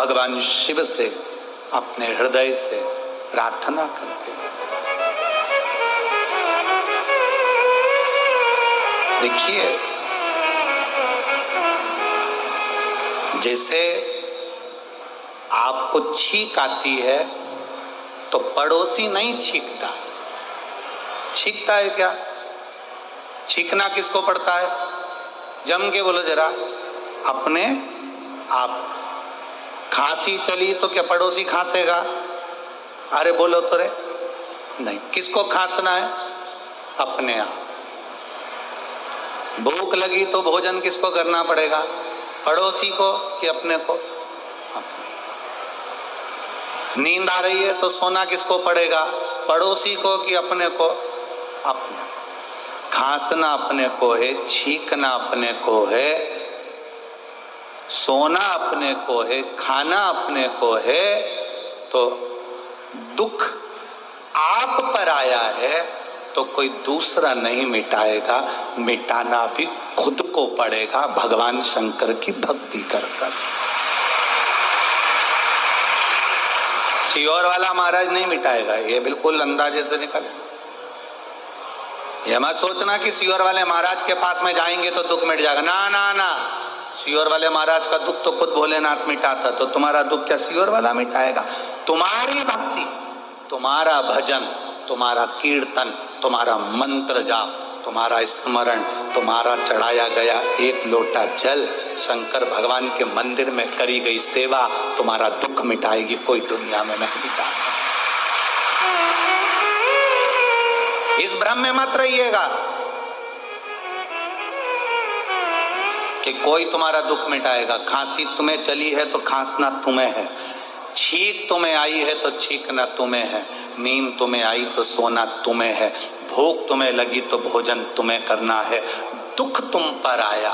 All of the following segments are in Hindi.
भगवान शिव से अपने हृदय से प्रार्थना करते हैं। देखिए, जैसे आपको छींक आती है तो पड़ोसी नहीं छींकता। छींकता है क्या? छींकना किसको पड़ता है? जम के बोलो जरा, अपने आप। खांसी चली तो क्या पड़ोसी खांसेगा? अरे बोलो तो रे, नहीं। किसको खांसना है? अपने आप। भूख लगी तो भोजन किसको करना पड़ेगा? पड़ोसी को कि अपने को? अपने। नींद आ रही है तो सोना किसको पड़ेगा? पड़ोसी को कि अपने को? अपने। खांसना अपने को है, छींकना अपने को है, सोना अपने को है, खाना अपने को है। तो दुख आप पर आया है तो कोई दूसरा नहीं मिटाएगा, मिटाना भी खुद को पड़ेगा भगवान शंकर की भक्ति कर कर। सियोर वाला महाराज नहीं मिटाएगा, ये बिल्कुल अंदाजे से निकले। ये मत सोचना कि सियोर वाले महाराज के पास में जाएंगे तो दुख मिट जाएगा। ना ना ना, सियोर वाले महाराज का दुख तो खुद भोलेनाथ मिटाता, तो तुम्हारा दुख क्या सियोर वाला मिटाएगा? तुम्हारी भक्ति, तुम्हारा भजन, तुम्हारा कीर्तन, तुम्हारा मंत्र जाप, तुम्हारा स्मरण, तुम्हारा चढ़ाया गया एक लोटा जल, शंकर भगवान के मंदिर में करी गई सेवा तुम्हारा दुख मिटाएगी। कोई दुनिया में नहीं मिटा सकता। इस भ्रम में मत रहिएगा कि कोई तुम्हारा दुख मिटाएगा। खांसी तुम्हें चली है तो खांसना तुम्हें है, छींक तुम्हें आई है तो छींकना तुम्हें है, नींद तुम्हें आई तो सोना तुम्हें है, भूख तुम्हें लगी तो भोजन तुम्हें करना है। दुख तुम पर आया,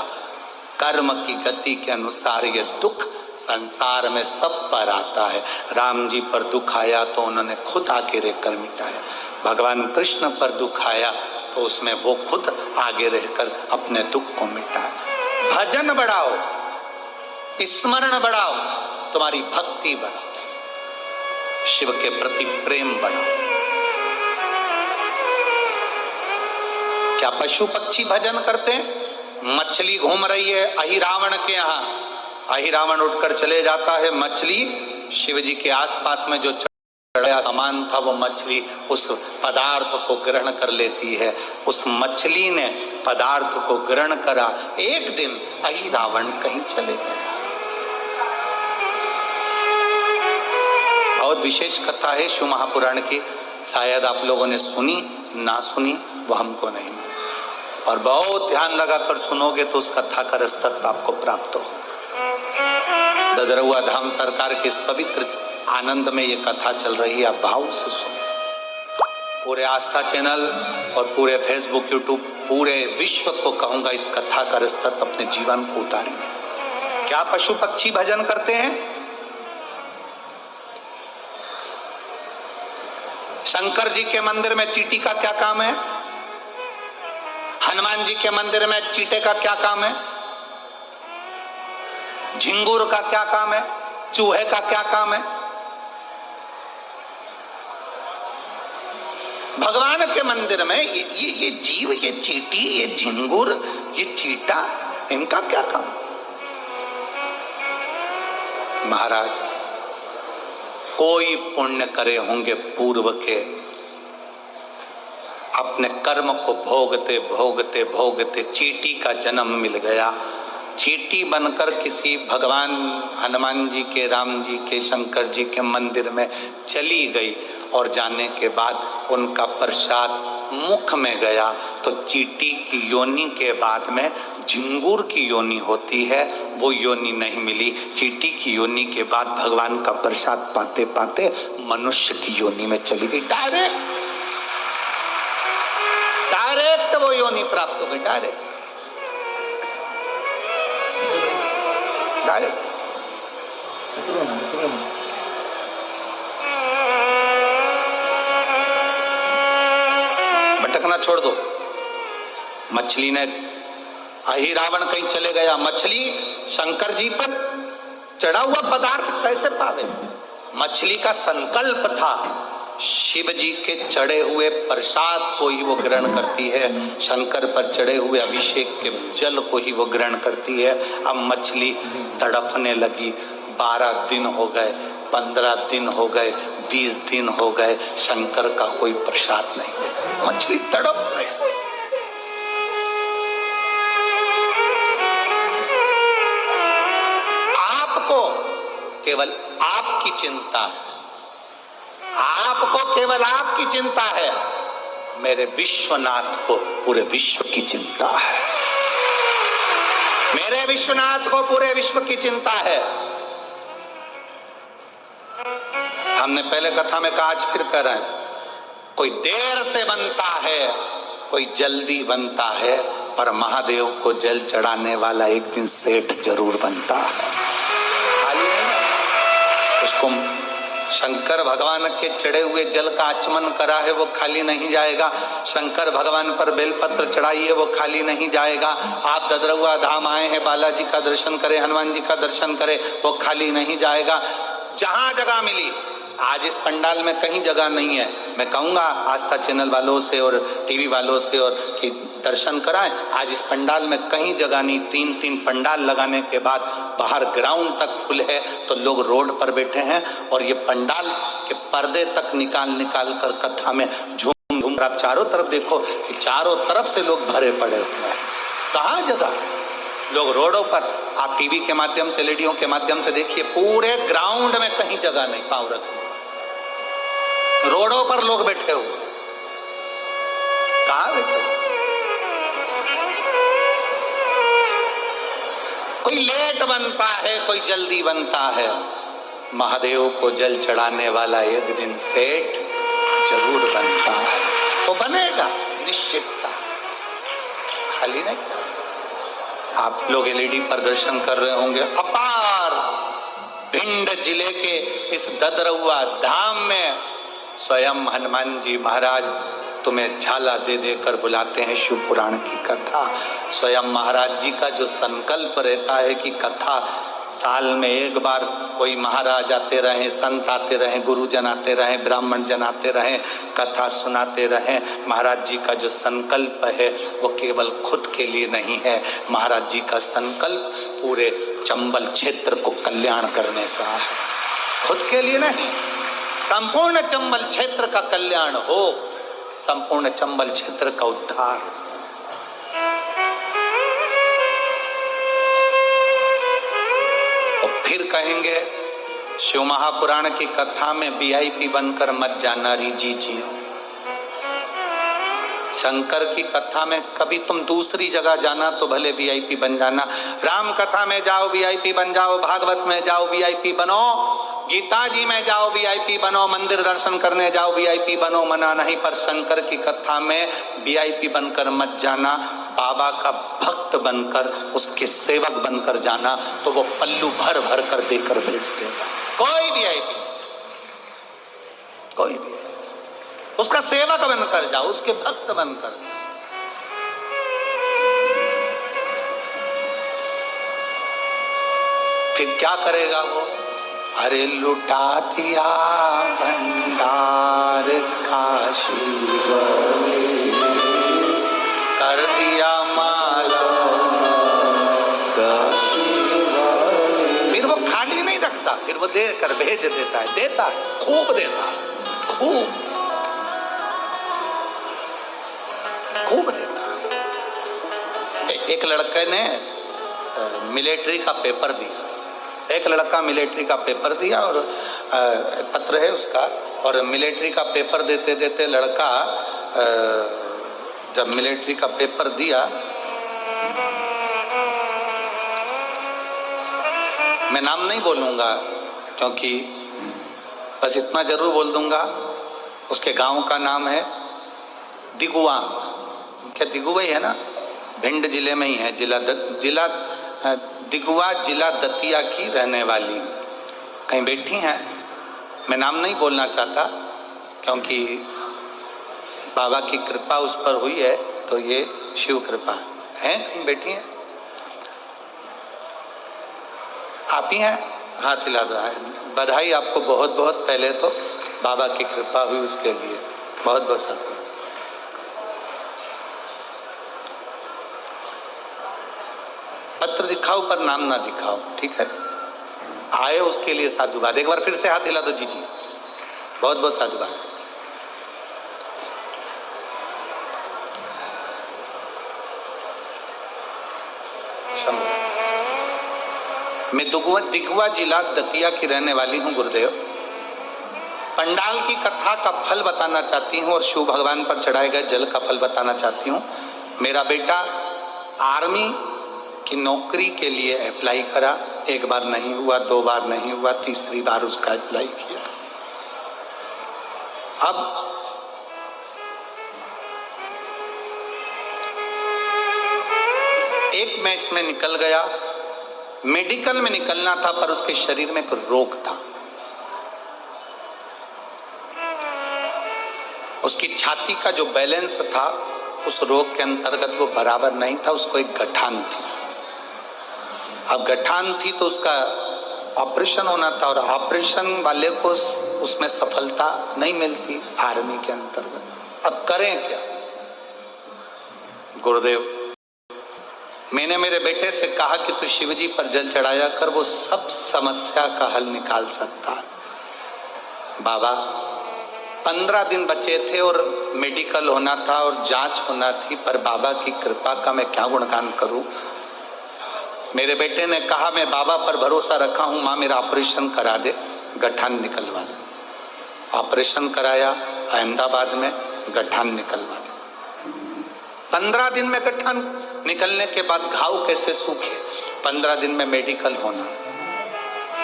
कर्म की गति के अनुसार ये दुख संसार में सब पर आता है। राम जी पर दुख आया तो उन्होंने खुद आगे रहकर मिटाया। भगवान कृष्ण पर दुख आया तो उसमें वो खुद आगे रहकर अपने दुख को मिटाया। भजन बढ़ाओ, स्मरण बढ़ाओ, तुम्हारी भक्ति बढ़ाओ, शिव के प्रति प्रेम बढ़ाओ। क्या पशु पक्षी भजन करते हैं? मछली घूम रही है अहिरावण के यहाँ, अहिरावण उठकर चले जाता है, मछली शिव जी के आसपास में जो चढ़ा सामान था वो मछली उस पदार्थ को ग्रहण कर लेती है। उस मछली ने पदार्थ को ग्रहण करा। एक दिन अहिरावण कहीं चले गए। बहुत विशेष कथा है शिव महापुराण की, शायद आप लोगों ने सुनी ना सुनी वो हमको नहीं, और बहुत ध्यान लगाकर सुनोगे तो उस कथा का रसतत्व आपको प्राप्त हो। ददरुआ धाम सरकार के इस पवित्र आनंद में ये कथा चल रही है, आप भाव से सुनो। पूरे आस्था चैनल और पूरे फेसबुक यूट्यूब पूरे विश्व को कहूंगा इस कथा का रसतत्व अपने जीवन को उतारिए। क्या पशु पक्षी भजन करते हैं? शंकर जी के मंदिर में चींटी का क्या काम है? हनुमान जी के मंदिर में चींटे का क्या काम है? झिंगुर का क्या काम है? चूहे का क्या काम है? भगवान के मंदिर में ये जीव, ये चींटी, ये झिंगुर, ये चींटा, इनका क्या काम? महाराज, कोई पुण्य करे होंगे पूर्व के, अपने कर्म को भोगते भोगते भोगते चींटी का जन्म मिल गया। चींटी बनकर किसी भगवान हनुमान जी के, राम जी के, शंकर जी के मंदिर में चली गई, और जाने के बाद उनका प्रसाद मुख में गया तो चींटी की योनि के बाद में झिंगुर की योनि होती है, वो योनि नहीं मिली। चींटी की योनि के बाद भगवान का प्रसाद पाते पाते मनुष्य की योनि में चली गई। डायरेक्ट वो योनि प्राप्त हो गई। डायरेक्ट भटकना छोड़ दो। मछली ने, अहिरावण कहीं चले गया, मछली शंकर जी पर चढ़ा हुआ पदार्थ कैसे पावे? मछली का संकल्प था, शिव जी के चढ़े हुए प्रसाद को ही वो ग्रहण करती है, शंकर पर चढ़े हुए अभिषेक के जल को ही वो ग्रहण करती है। अब मछली तड़पने लगी। 12 दिन हो गए, 15 दिन हो गए, 20 दिन हो गए, शंकर का कोई प्रसाद नहीं। मछली तड़प रही। आपको केवल आपकी चिंता है, आपको केवल आपकी चिंता है, मेरे विश्वनाथ को पूरे विश्व की चिंता है। मेरे विश्वनाथ को पूरे विश्व की चिंता है। हमने पहले कथा में कहा, आज फिर कह रहे हैं, कोई देर से बनता है, कोई जल्दी बनता है, पर महादेव को जल चढ़ाने वाला एक दिन सेठ जरूर बनता है। उसको शंकर भगवान के चढ़े हुए जल का आचमन करा है, वो खाली नहीं जाएगा। शंकर भगवान पर बेलपत्र चढ़ाई है, वो खाली नहीं जाएगा। आप ददरौआ धाम आए हैं, बालाजी का दर्शन करें, हनुमान जी का दर्शन करें, वो खाली नहीं जाएगा। जहां जगह मिली, आज इस पंडाल में कहीं जगह नहीं है, मैं कहूँगा आस्था चैनल वालों से और टीवी वालों से और कि दर्शन कराएं। आज इस पंडाल में कहीं जगह नहीं। 3-3 पंडाल लगाने के बाद बाहर ग्राउंड तक फुल है, तो लोग रोड पर बैठे हैं और ये पंडाल के पर्दे तक निकाल कर कथा में झूम झूम। आप चारों तरफ देखो कि चारों तरफ से लोग भरे पड़े हुए हैं। कहाँ जगह? लोग रोडों पर, आप टीवी के माध्यम से, एलईडीओ के माध्यम से देखिए, पूरे ग्राउंड में कहीं जगह नहीं। पाँव रखो, रोडों पर लोग बैठे हुए। कहाँ बैठे? कोई लेट बनता है, कोई जल्दी बनता है। महादेव को जल चढ़ाने वाला एक दिन सेठ जरूर बनता है, तो बनेगा निश्चितता, खाली नहीं जाएगा। आप लोग एलईडी पर दर्शन कर रहे होंगे। अपार भिंड जिले के इस ददरौआ धाम में स्वयं हनुमान जी महाराज तुम्हें झाला दे देकर बुलाते हैं। शिव पुराण की कथा, स्वयं महाराज जी का जो संकल्प रहता है कि कथा साल में एक बार कोई महाराज आते रहे, संत आते रहे, गुरुजन आते रहे, ब्राह्मण जन आते रहे, कथा सुनाते रहे। महाराज जी का जो संकल्प है वो केवल खुद के लिए नहीं है, महाराज जी का संकल्प पूरे चंबल क्षेत्र को कल्याण करने का है, खुद के लिए नहीं। संपूर्ण चंबल क्षेत्र का कल्याण हो, संपूर्ण चंबल क्षेत्र का उद्धार। और फिर कहेंगे शिव महापुराण की कथा में वीआईपी बनकर मत जाना री जी जियो। शंकर की कथा में कभी तुम दूसरी जगह जाना तो भले वीआईपी बन जाना, राम कथा में जाओ वीआईपी बन जाओ, भागवत में जाओ वीआईपी बनो, गीता जी में जाओ वीआईपी बनो, मंदिर दर्शन करने जाओ वीआईपी बनो, मना नहीं, पर शंकर की कथा में वीआईपी बनकर मत जाना। बाबा का भक्त बनकर, उसके सेवक बनकर जाना, तो वो पल्लू भर भर कर देकर भेज देगा। कोई वीआईपी, कोई भी उसका सेवक बनकर जाओ, उसके भक्त बनकर जाओ। फिर क्या करेगा वो? अरे लुटा दिया भंडार काशी में, कर दिया माला काशी में। फिर वो खाली नहीं रखता, फिर वो देकर भेज देता है, देता है, खूब देता है, खूब खूब देता है। एक लड़के ने मिलिट्री का पेपर दिया, एक लड़का मिलिट्री का पेपर दिया और पत्र है उसका, और मिलिट्री का पेपर देते देते लड़का जब मिलिट्री का पेपर दिया, मैं नाम नहीं बोलूँगा क्योंकि बस इतना जरूर बोल दूंगा, उसके गांव का नाम है दिगुआ। क्या दिगुआ ही है ना, भिंड जिले में ही है, जिला दिगुआ, जिला दतिया की रहने वाली, कहीं बैठी हैं। मैं नाम नहीं बोलना चाहता क्योंकि बाबा की कृपा उस पर हुई है, तो ये शिव कृपा है। कहीं बैठी हैं, आप ही हैं, हाथ हिला दो। बधाई आपको बहुत बहुत, पहले तो बाबा की कृपा हुई उसके लिए बहुत बहुत साधुवाद। पत्र दिखाओ पर नाम ना दिखाओ, ठीक है? आए उसके लिए साधुवाद। एक बार फिर से हाथ हिला दो जी जी, बहुत बहुत साधुवाद। मैं दिघवा जिला दतिया की रहने वाली हूँ गुरुदेव। पंडाल की कथा का फल बताना चाहती हूँ और शिव भगवान पर चढ़ाए गए जल का फल बताना चाहती हूँ। मेरा बेटा आर्मी की नौकरी के लिए अप्लाई करा, एक बार नहीं हुआ, दो बार नहीं हुआ, तीसरी बार उसका अप्लाई किया। अब एक मिनट में निकल गया, मेडिकल में निकलना था पर उसके शरीर में कोई रोग था। उसकी छाती का जो बैलेंस था उस रोग के अंतर्गत वो बराबर नहीं था, उसको एक गठान थी। अब गठान थी तो उसका ऑपरेशन होना था और ऑपरेशन वाले को उसमें सफलता नहीं मिलती आर्मी के अंतर्गत। अब करें क्या? गुरुदेव, मैंने मेरे बेटे से कहा कि तू शिवजी पर जल चढ़ाया कर, वो सब समस्या का हल निकाल सकता है। बाबा 15 दिन बचे थे और मेडिकल होना था और जांच होना थी, पर बाबा की कृपा का मैं क्या गुणगान करूं। मेरे बेटे ने कहा मैं बाबा पर भरोसा रखा हूं, माँ मेरा ऑपरेशन करा दे, गठान निकलवा दे। ऑपरेशन कराया अहमदाबाद में, गठान निकलवा दे। 15 दिन में गठान निकलने के बाद घाव कैसे सूखे? 15 दिन में मेडिकल होना,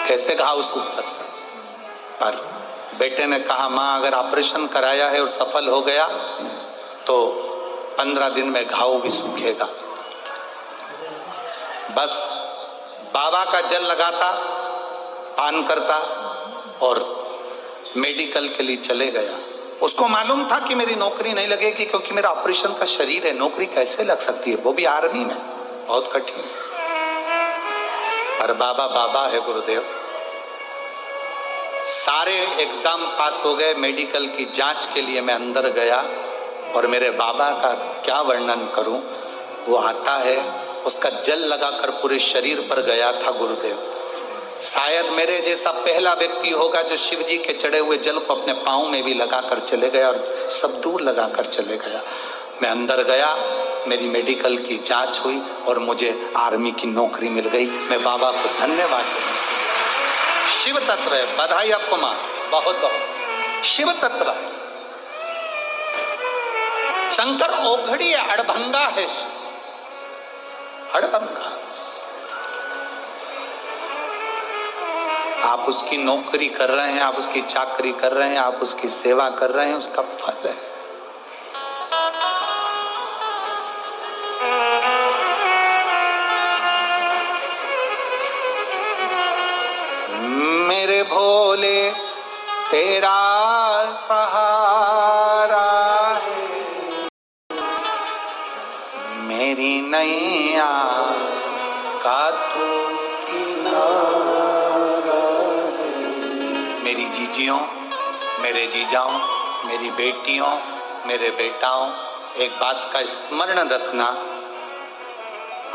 कैसे घाव सूख सकता? पर बेटे ने कहा माँ अगर ऑपरेशन कराया है और सफल हो गया तो 15 दिन में घाव भी सूखेगा। बस बाबा का जल लगाता, पान करता और मेडिकल के लिए चले गया। उसको मालूम था कि मेरी नौकरी नहीं लगेगी क्योंकि मेरा ऑपरेशन का शरीर है, नौकरी कैसे लग सकती है, वो भी आर्मी में, बहुत कठिन। पर बाबा बाबा है गुरुदेव। सारे एग्जाम पास हो गए, मेडिकल की जांच के लिए मैं अंदर गया और मेरे बाबा का क्या वर्णन करूं। वो आता है, उसका जल लगाकर पूरे शरीर पर गया था गुरुदेव। शायद मेरे जैसा पहला व्यक्ति होगा जो शिव जी के चढ़े हुए जल को अपने पाँव में भी लगाकर चले गया और सब दूर लगाकर चले गया। मैं अंदर गया, मेरी मेडिकल की जांच हुई और मुझे आर्मी की नौकरी मिल गई। मैं बाबा को धन्यवाद दूंगा। शिव तत्व है, बधाई आपको माँ, बहुत बहुत शिव तत्व है। शंकर ओघड़ी है, अड़भंगा है, अड़भंगा। आप उसकी नौकरी कर रहे हैं, आप उसकी चाकरी कर रहे हैं, आप उसकी सेवा कर रहे हैं, उसका फल है। मेरे भोले तेरा सहारा है, मेरी नैया का तू किनारा है। मेरी जीजियों, मेरे जीजाओं, मेरी बेटियों, मेरे बेटाओं, एक बात का स्मरण रखना,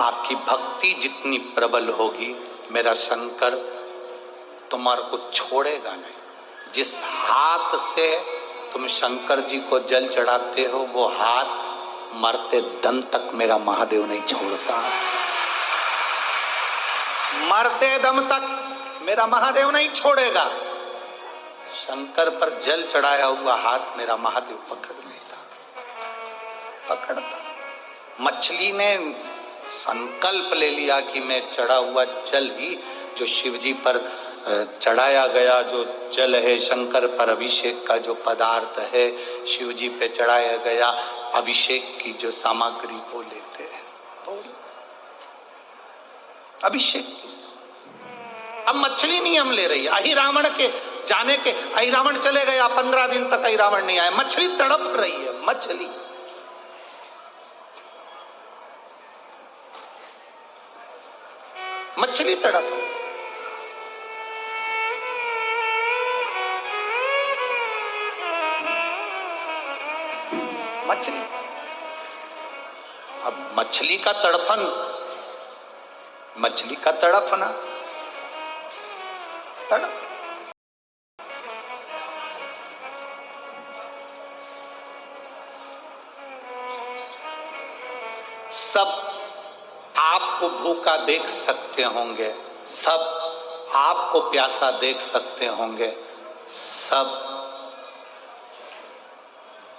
आपकी भक्ति जितनी प्रबल होगी मेरा शंकर तुम्हारे को छोड़ेगा नहीं। जिस हाथ से तुम शंकर जी को जल चढ़ाते हो वो हाथ मरते दम तक मेरा महादेव नहीं छोड़ता। मरते दम तक मेरा महादेव नहीं छोड़ेगा। शंकर पर जल चढ़ाया हुआ हाथ मेरा महादेव पकड़ लेता, पकड़ता। मछली ने संकल्प ले लिया कि मैं चढ़ा हुआ जल ही, जो शिवजी पर चढ़ाया गया जो जल है, शंकर पर अभिषेक का जो पदार्थ है, शिवजी पे चढ़ाया गया अभिषेक की जो सामग्री वो लेते हैं, अभिषेक की। अब मछली नियम ले रही है। अहिरावण के जाने के, अहिरावण चले गया, 15 दिन तक अहिरावण नहीं आया, मछली तड़प रही है। मछली मछली तड़प, मछली। अब मछली का तड़फन, मछली का तड़फना, तड़प। सब आपको भूखा देख सकते होंगे, सब आपको प्यासा देख सकते होंगे, सब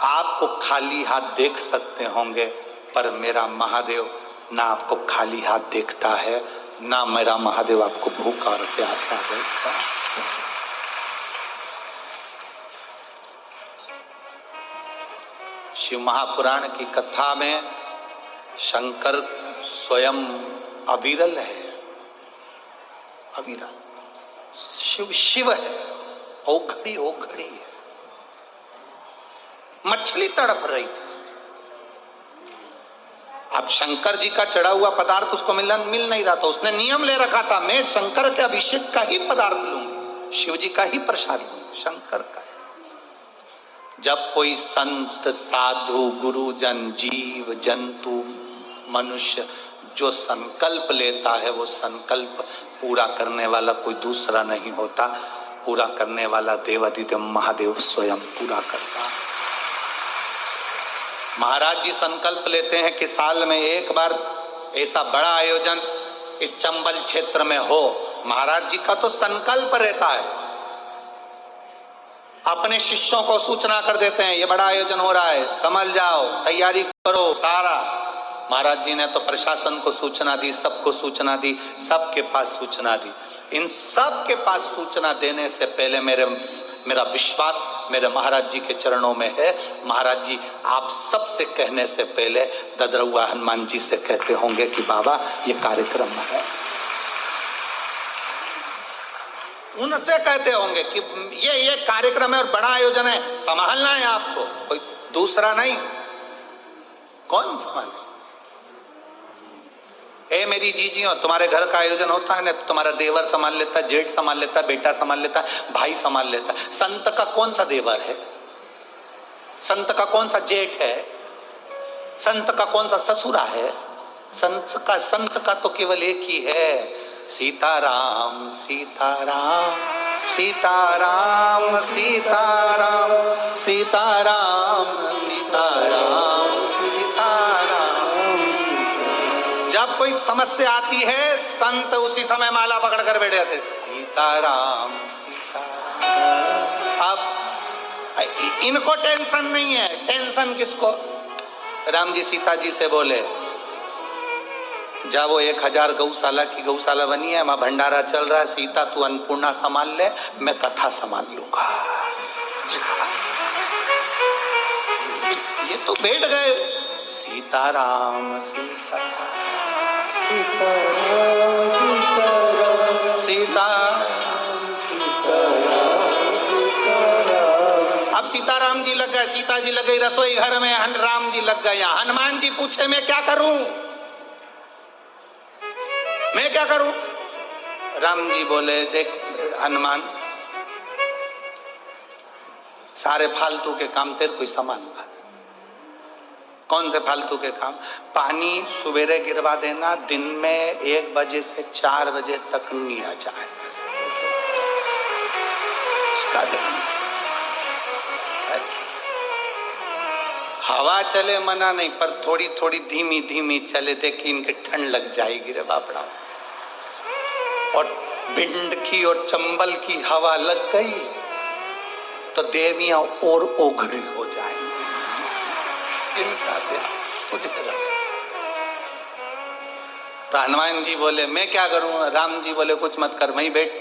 आपको खाली हाथ देख सकते होंगे, पर मेरा महादेव ना आपको खाली हाथ देखता है, ना मेरा महादेव आपको भूखा और प्यासा देखता है। शिव महापुराण की कथा में शंकर स्वयं अविरल है, अविरल। शिव शिव है, ओखड़ी ओखड़ी है। मछली तड़प रही थी। अब शंकर जी का चढ़ा हुआ पदार्थ उसको मिल नहीं रहा था। उसने नियम ले रखा था, मैं शंकर के अभिषेक का ही पदार्थ लूंगी, शिव जी का ही प्रसाद लूंगी, शंकर का। जब कोई संत साधु गुरुजन जीव जंतु मनुष्य जो संकल्प लेता है, वो संकल्प पूरा करने वाला कोई दूसरा नहीं होता, पूरा करने वाला देवाधिदेव महादेव स्वयं पूरा करता है। महाराज जी संकल्प लेते हैं कि साल में एक बार ऐसा बड़ा आयोजन इस चंबल क्षेत्र में हो। महाराज जी का तो संकल्प रहता है, अपने शिष्यों को सूचना कर देते हैं, ये बड़ा आयोजन हो रहा है, समझ जाओ, तैयारी करो सारा। महाराज जी ने तो प्रशासन को सूचना दी, सबको सूचना दी, सबके पास सूचना दी। इन सब के पास सूचना देने से पहले मेरा विश्वास मेरे महाराज जी के चरणों में है। महाराज जी आप सबसे कहने से पहले ददरउआ हनुमान जी से कहते होंगे कि बाबा ये कार्यक्रम है, उनसे कहते होंगे कि ये कार्यक्रम है और बड़ा आयोजन है, संभालना है आपको, कोई दूसरा नहीं। कौन संभाले? ए मेरी जीजियों, तुम्हारे घर का आयोजन होता है ना, तुम्हारा देवर संभाल लेता, जेठ संभाल लेता, बेटा संभाल लेता, भाई संभाल लेता। संत का कौन सा देवर है? संत का कौन सा जेठ है? संत का कौन सा ससुरा है? संत का तो केवल एक ही है, सीताराम सीताराम सीताराम सीताराम सीताराम सीताराम सीताराम। जब कोई समस्या आती है, संत उसी समय माला पकड़ कर बैठे जाते, सीताराम सीताराम। अब इनको टेंशन नहीं है, टेंशन किसको? राम जी सीता जी से बोले, जब वो 1000 गौशाला की गौशाला बनी है, वहां भंडारा चल रहा है, सीता तू अन्नपूर्णा संभाल ले, मैं कथा संभाल लूंगा। ये तो बैठ गए, सीताराम सीताराम सीताराम सीताराम सीताराम। अब सीताराम जी लग गए, सीता जी लग गई रसोई घर में, राम जी लग गए। हनुमान जी पूछे मैं क्या करूं, मैं क्या करूं? राम जी बोले देख हनुमान, सारे फालतू के काम तेरे कोई संभालना। कौन से फालतू के काम? पानी सुबेरे गिरवा देना, दिन में 1 बजे से 4 बजे तक नहीं आ जाए, इसका हवा चले मना नहीं, पर थोड़ी थोड़ी धीमी धीमी चले, देखिए इनके ठंड लग जाएगी रे बापड़ा। और भिंड की और चंबल की हवा लग गई तो देवियां और ओघड़ी हो जाएंगी। इनका ध्यान तुझे रख। तो हनुमान जी बोले मैं क्या करूं? राम जी बोले कुछ मत कर, वहीं बैठ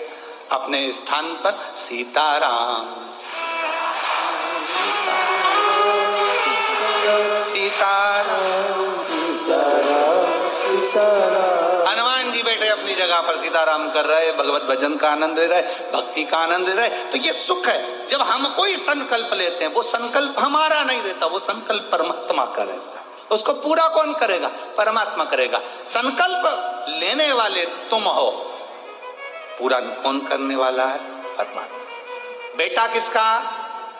अपने स्थान पर, सीताराम सीताराम सीताराम सीताराम। हनुमान जी बैठे अपनी जगह पर सीताराम कर रहे, भगवत भजन का आनंद ले रहे, भक्ति का आनंद ले रहे। तो ये सुख है जब हम कोई संकल्प लेते हैं, वो संकल्प हमारा नहीं रहता, वो संकल्प परमात्मा का रहता है। उसको पूरा कौन करेगा? परमात्मा करेगा। संकल्प लेने वाले तुम हो, पूरा कौन करने वाला है? परमात्मा। बेटा किसका?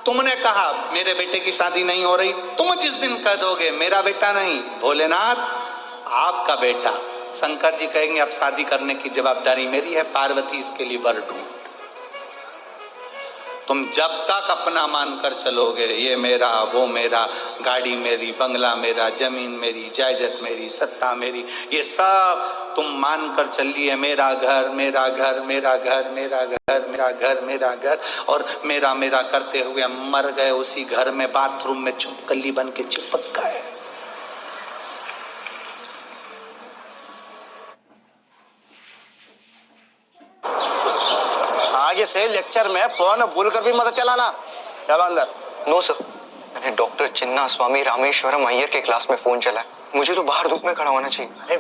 तुमने कहा मेरे बेटे की शादी नहीं हो रही, तुम जिस दिन कह दोगे मेरा बेटा नहीं, भोलेनाथ आपका बेटा, शंकर जी कहेंगे अब शादी करने की जवाबदारी मेरी है, पार्वती इसके लिए वर ढूंढ। तुम जब तक अपना मानकर चलोगे ये मेरा वो मेरा, गाड़ी मेरी, बंगला मेरा, जमीन मेरी, जायदाद मेरी, सत्ता मेरी, ये सब तुम मानकर चलिए मेरा घर मेरा घर मेरा घर मेरा घर मेरा घर मेरा घर, और मेरा मेरा करते हुए मर गए उसी घर में बाथरूम में छिपकली बन के चिपक गए। आगे से लेक्चर में फोन भूलकर भी मत चलाना। चलो अंदर। नो सर, मैंने डॉक्टर चिन्ना स्वामी रामेश्वरम अय्यर के क्लास में फोन चला है, मुझे तो बाहर धूप में खड़ा होना चाहिए। अरे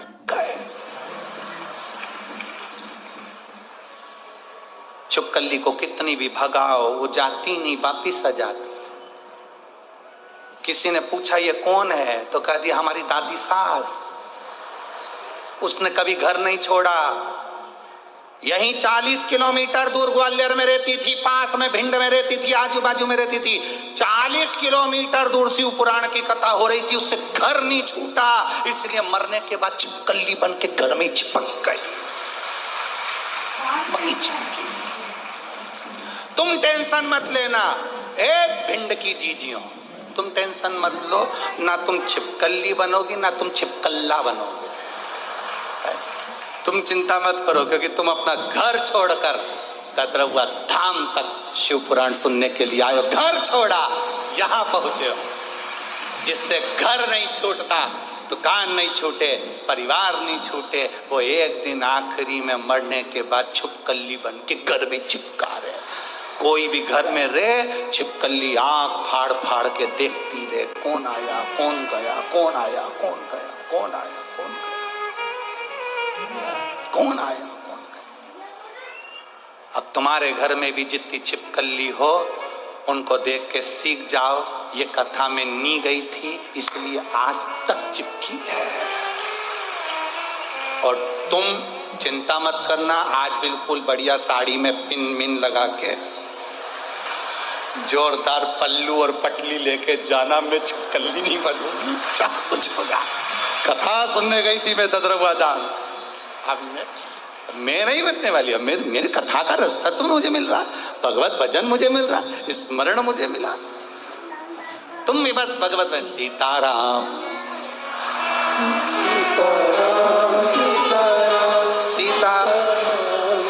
छिपकली को कितनी भी भगाओ वो जाती नहीं, वापिस आ जाती। किसी ने पूछा ये कौन है, तो कह दिया हमारी दादी सास, उसने कभी घर नहीं छोड़ा। यहीं 40 किलोमीटर दूर ग्वालियर में रहती थी, पास में भिंड में रहती थी, आजू बाजू में रहती थी। 40 किलोमीटर दूर शिव पुराण की कथा हो रही थी, उससे घर नहीं छूटा, इसलिए मरने के बाद छिपकली बन के घर में चिपक गई। तुम टेंशन मत लेना, एक भिंड की जीजियों, तुम टेंशन मत लो, ना तुम छिपकली बनोगी ना तुम छिपकल्ला बनोगे। तुम चिंता मत करो, क्योंकि तुम अपना घर छोड़कर कतरवा धाम तक शिव पुराण सुनने के लिए आयो। घर छोड़ा यहां पहुंचे हो, जिससे घर नहीं छूटता, दुकान नहीं छूटे, परिवार नहीं छूटे, वो एक दिन आखिरी में मरने के बाद छिपकली बन के घर में चिपका रहे। कोई भी घर में रहे, छिपकली आंख फाड़ फाड़ के देखती रहे, कौन आया कौन गया, कौन आया कौन गया, कौन आया कौन गया, कौन आया कौन गया। अब तुम्हारे घर में भी जितनी छिपकली हो, उनको देख के सीख जाओ, ये कथा में नी गई थी इसलिए आज तक चिपकी है। और तुम चिंता मत करना, आज बिल्कुल बढ़िया साड़ी में पिन मिन लगा के जोरदार पल्लू और पटली लेके जाना, मैं छिपकली नहीं बनूंगी, कुछ होगा। कथा सुनने गई थी मैं तद्रवादान, अब मैं नहीं बनने वाली, अब मेरे कथा का रास्ता तो मुझे मिल रहा, भगवत भजन मुझे मिल रहा, स्मरण मुझे मिला। तुम भी बस भगवत भजन, सीताराम सीताराम सीताराम सीताराम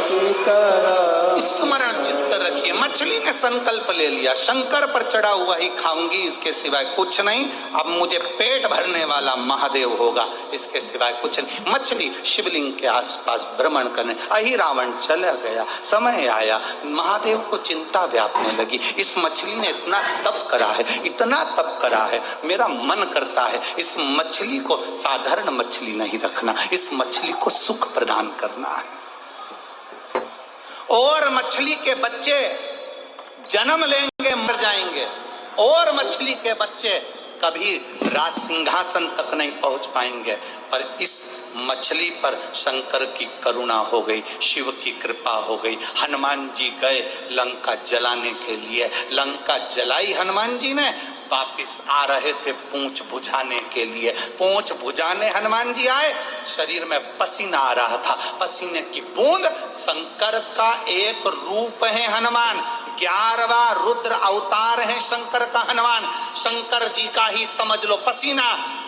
सीताराम, स्मरण चित्त रखिए। मछली ने संकल्प ले लिया, शंकर पर चढ़ा हुआ ही खाऊंगी, इसके सिवाय कुछ नहीं। अब मुझे पेट भरने वाला महादेव होगा, इसके सिवाय कुछ नहीं। मछली शिवलिंग के आसपास भ्रमण करने, अहि रावण चला गया, समय आया, महादेव को चिंता व्यापने लगी। इस मछली ने इतना तप करा है, इतना तप करा है, मेरा मन करता है इस मछली को साधारण मछली नहीं रखना, इस मछली को सुख प्रदान करना है। और मछली के बच्चे जन्म लेंगे मर जाएंगे, और मछली के बच्चे कभी राज सिंहासन तक नहीं पहुंच पाएंगे। पर इस मछली पर शंकर की करुणा हो गई, शिव की कृपा हो गई। हनुमान जी गए लंका जलाने के लिए, लंका जलाई हनुमान जी ने, वापिस आ रहे थे पूंछ बुझाने के लिए। पूंछ बुझाने हनुमान जी आए, शरीर में पसीना आ रहा था, पसीने की बूंद। शंकर का एक रूप है हनुमान, 11वां रुद्र अवतार है शंकर का हनुमान। शंकर जी का ही समझ लो पसीना,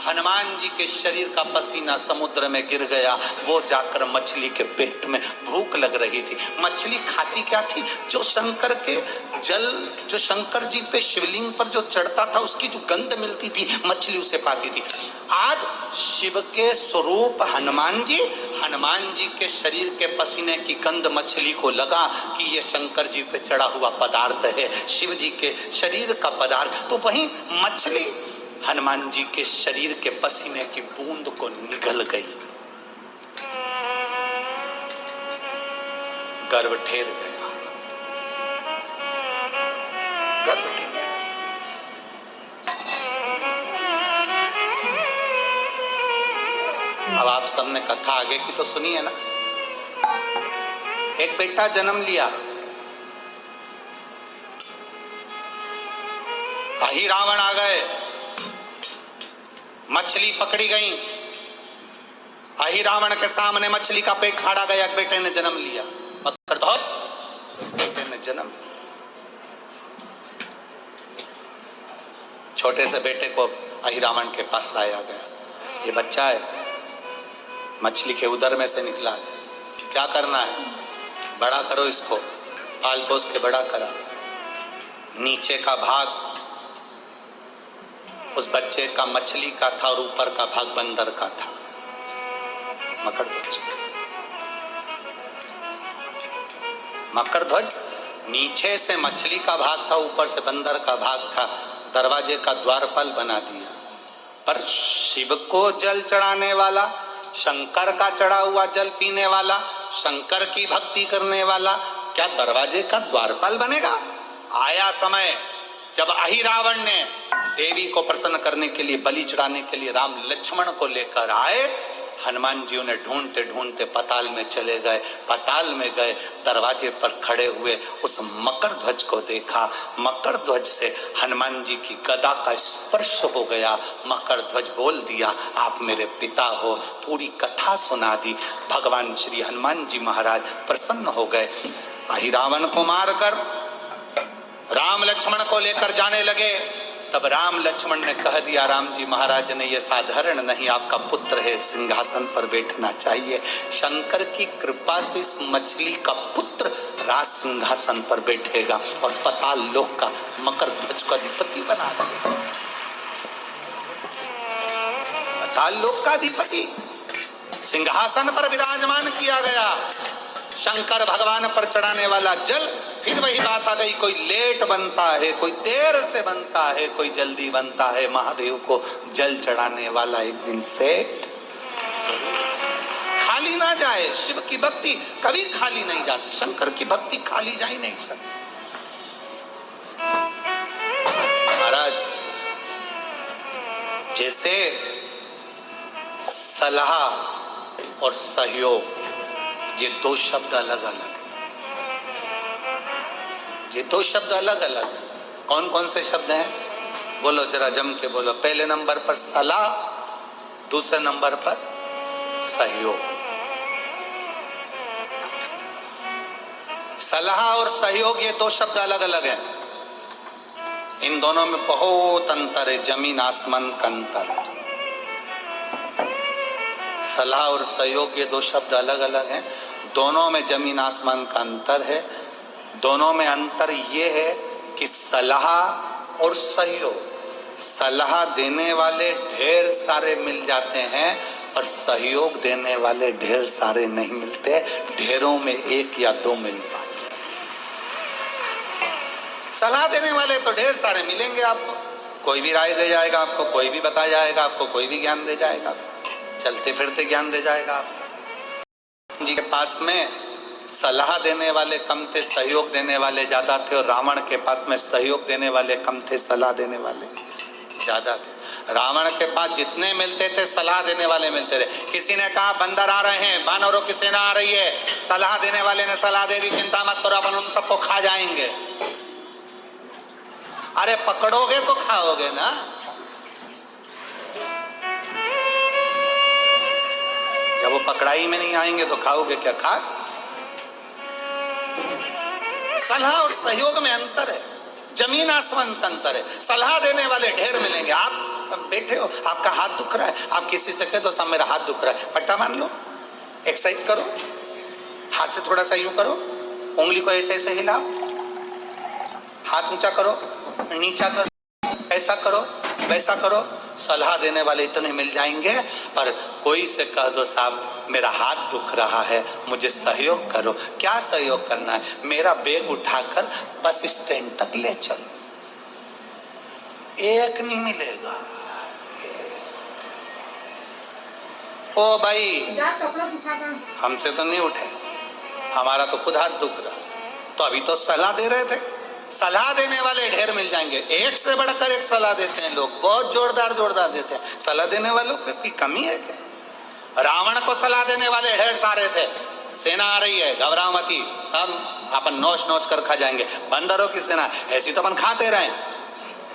हनुमान जी के शरीर का पसीना समुद्र में गिर गया। वो जाकर मछली के पेट में, भूख लग रही थी। मछली खाती क्या थी? जो शंकर के जल, जो शंकर जी पे शिवलिंग पर जो चढ़ता था, उसकी जो गंध मिलती थी, मछली उसे पाती थी। आज शिव के स्वरूप हनुमान जी के शरीर के पसीने की गंध मछली को लगा कि ये शंकर जी पे चढ़ा हुआ पदार्थ है, शिव जी के शरीर का पदार्थ। तो वहीं मछली हनुमान जी के शरीर के पसीने की बूंद को निगल गई, गर्भ ठेर गया, गर्भ ठेर गया। अब आप सबने कथा आगे की तो सुनी है ना। एक बेटा जन्म लिया, अही रावण आ गए, मछली पकड़ी गई। अही रावण के सामने मछली का पेट फाड़ा गया, बेटे ने जन्म लिया। मकरध्वज बेटे ने जन्म लिया। छोटे से बेटे को अही रावण के पास लाया गया। ये बच्चा है, मछली के उदर में से निकला है, क्या करना है? बड़ा करो इसको, पाल पोस के बड़ा करा। नीचे का भाग उस बच्चे का मछली का था और ऊपर का भाग बंदर का था। मकरध्वज, मकरध्वज नीचे से मछली का भाग था, ऊपर से बंदर का भाग था। दरवाजे का द्वारपाल बना दिया। पर शिव को जल चढ़ाने वाला, शंकर का चढ़ा हुआ जल पीने वाला, शंकर की भक्ति करने वाला क्या दरवाजे का द्वारपाल बनेगा? आया समय जब अहि रावण ने देवी को प्रसन्न करने के लिए, बलि चढ़ाने के लिए राम लक्ष्मण को लेकर आए। हनुमान जी उन्हें ढूंढते ढूंढते पताल में चले गए। पताल में गए, दरवाजे पर खड़े हुए उस मकरध्वज को देखा। मकरध्वज से हनुमान जी की गदा का स्पर्श हो गया। मकरध्वज बोल दिया, आप मेरे पिता हो। पूरी कथा सुना दी। भगवान श्री हनुमान जी महाराज प्रसन्न हो गए। अहि रावण को मारकर राम लक्ष्मण को लेकर जाने लगे। तब राम लक्ष्मण ने कह दिया, राम जी महाराज ने, ये साधारण नहीं, आपका पुत्र है, सिंहासन पर बैठना चाहिए। शंकर की कृपा से इस मछली का पुत्र राज सिंहासन पर बैठेगा और पताल लोक का मकरध्वज को अधिपति बना देगा। पताल लोक का अधिपति सिंहासन पर विराजमान किया गया। शंकर भगवान पर चढ़ाने वाला जल, फिर वही बात आ गई, कोई लेट बनता है, कोई देर से बनता है, कोई जल्दी बनता है। महादेव को जल चढ़ाने वाला एक दिन सेठ खाली ना जाए। शिव की भक्ति कभी खाली नहीं जाती, शंकर की भक्ति खाली जा ही नहीं सकती। महाराज, जैसे सलाह और सहयोग, ये दो शब्द अलग अलग है। ये दो शब्द अलग अलग है। कौन कौन से शब्द हैं? बोलो जरा जम के बोलो। पहले नंबर पर सलाह, दूसरे नंबर पर सहयोग। सलाह और सहयोग, ये दो शब्द अलग अलग हैं। इन दोनों में बहुत अंतर है, जमीन आसमान का अंतर है। सलाह और सहयोग, ये दो शब्द अलग अलग हैं। दोनों में जमीन आसमान का अंतर है। दोनों में अंतर ये है कि सलाह और सहयोग, सलाह देने वाले ढेर सारे मिल जाते हैं, पर सहयोग देने वाले ढेर सारे नहीं मिलते। ढेरों में एक या दो मिल पाते। सलाह देने वाले तो ढेर सारे मिलेंगे आपको, कोई भी राय दे जाएगा आपको, कोई भी बता जाएगा आपको, कोई भी ज्ञान दे जाएगा, चलते फिरते ज्ञान दे जाएगा आपको। जी के पास में सलाह देने वाले कम थे, सहयोग देने वाले ज्यादा थे। और रावण के पास में सहयोग देने वाले कम थे, सलाह देने वाले ज्यादा थे। रावण के पास जितने मिलते थे, सलाह देने वाले मिलते थे। किसी ने कहा बंदर आ रहे हैं, बानरों की सेना आ रही है, सलाह देने वाले ने सलाह दे दी, चिंता मत करो, अपन उन सबको खा जाएंगे। अरे पकड़ोगे तो खाओगे ना। जब वो पकड़ाई में नहीं आएंगे तो खाओगे क्या? खा। सलाह और सहयोग में अंतर है, जमीन आसमान का अंतर है। सलाह देने वाले ढेर मिलेंगे। आप बैठे हो, आपका हाथ दुख रहा है, आप किसी से कह दो साहब मेरा हाथ दुख रहा है, पट्टा मान लो, एक्सरसाइज करो, हाथ से थोड़ा सा यूं करो, उंगली को ऐसे ऐसे हिलाओ, हाथ ऊंचा करो, नीचा करो, ऐसा करो, वैसा करो। सलाह देने वाले इतने मिल जाएंगे। पर कोई से कह दो साहब मेरा हाथ दुख रहा है, मुझे सहयोग करो। क्या सहयोग करना है? मेरा बैग उठाकर बस स्टैंड तक ले चलो। एक नहीं मिलेगा। ओ भाई, कपड़ा सुखाकर हमसे तो नहीं उठे, हमारा तो खुद हाथ दुख रहा। तो अभी तो सलाह दे रहे थे। सलाह देने वाले ढेर मिल जाएंगे, एक से बढ़कर एक सलाह देते हैं लोग, बहुत जोरदार जोरदार देते हैं। सलाह देने वालों की कमी है क्या? रावण को सलाह देने वाले ढेर सारे थे, सेना आ रही है, घबराओ मती, सब अपन नोच नोच कर खा जाएंगे। बंदरों की सेना, ऐसी तो अपन खाते रहे,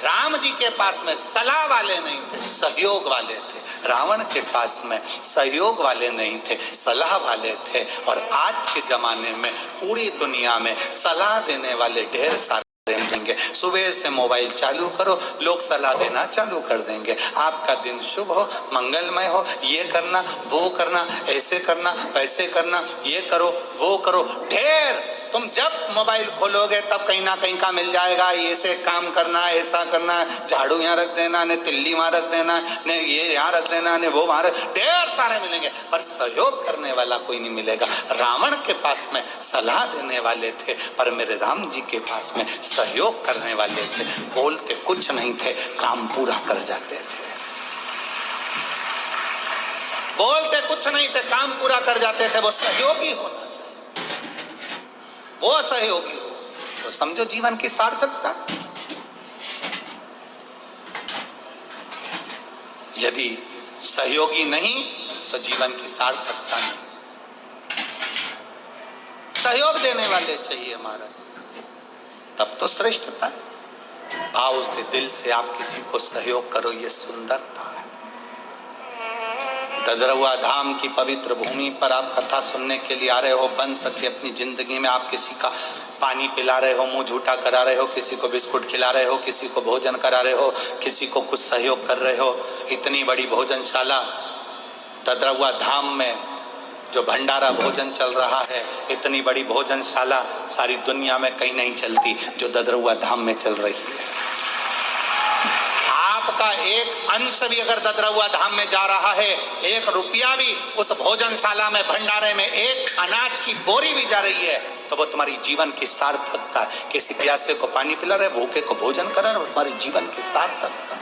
राम जी के पास में सलाह वाले नहीं थे, सहयोग वाले थे। रावण के पास में सहयोग वाले नहीं थे, सलाह वाले थे। और आज के जमाने में पूरी दुनिया में सलाह देने वाले ढेर सारे देंगे। सुबह से मोबाइल चालू करो, लोग सलाह देना चालू कर देंगे। आपका दिन शुभ हो, मंगलमय हो, ये करना, वो करना, ऐसे करना, वैसे करना, ये करो, वो करो। ढेर तुम जब मोबाइल खोलोगे तब कहीं ना कहीं का मिल जाएगा, ऐसे काम करना, ऐसा करना, झाड़ू यहाँ रख देना, ने तिल्ली वहां रख देना, ने ये यहाँ रख देना, ने वो वहां रख, ढेर सारे मिलेंगे, पर सहयोग करने वाला कोई नहीं मिलेगा। रावण के पास में सलाह देने वाले थे, पर मेरे राम जी के पास में सहयोग करने वाले थे। बोलते कुछ नहीं थे, काम पूरा कर जाते थे। बोलते कुछ नहीं थे, काम पूरा कर जाते थे। वो सहयोगी होना, वो सहयोगी हो तो समझो जीवन की सार्थकता। यदि सहयोगी नहीं तो जीवन की सार्थकता नहीं। सहयोग देने वाले चाहिए हमारा, तब तो श्रेष्ठता है। भाव से, दिल से आप किसी को सहयोग करो, ये सुंदरता है। ददरुआ धाम की पवित्र भूमि पर आप कथा सुनने के लिए आ रहे हो, बन सके अपनी जिंदगी में आप किसी का पानी पिला रहे हो, मुंह झूठा करा रहे हो, किसी को बिस्कुट खिला रहे हो, किसी को भोजन करा रहे हो, किसी को कुछ सहयोग कर रहे हो। इतनी बड़ी भोजनशाला ददरुआ धाम में जो भंडारा भोजन चल रहा है, इतनी बड़ी भोजनशाला सारी दुनिया में कहीं नहीं चलती जो ददरुआ धाम में चल रही है। आपका एक अंश भी अगर ददरुआ धाम में जा रहा है, एक रुपया भी उस भोजनशाला में, भंडारे में, एक अनाज की बोरी भी जा रही है, तो वो तुम्हारी जीवन की सार्थकता है। किसी प्यासे को पानी पिला रहे, भूखे को भोजन करा रहे, वो तुम्हारी जीवन की सार्थकता,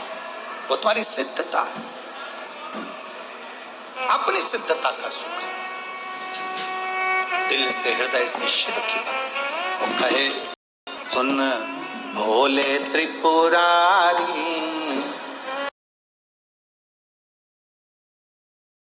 वो तुम्हारी सिद्धता है, अपनी सिद्धता का सुख है। दिल से, हृदय से शिव की भक्ति। वो कहे सुन भोले त्रिपुरारी,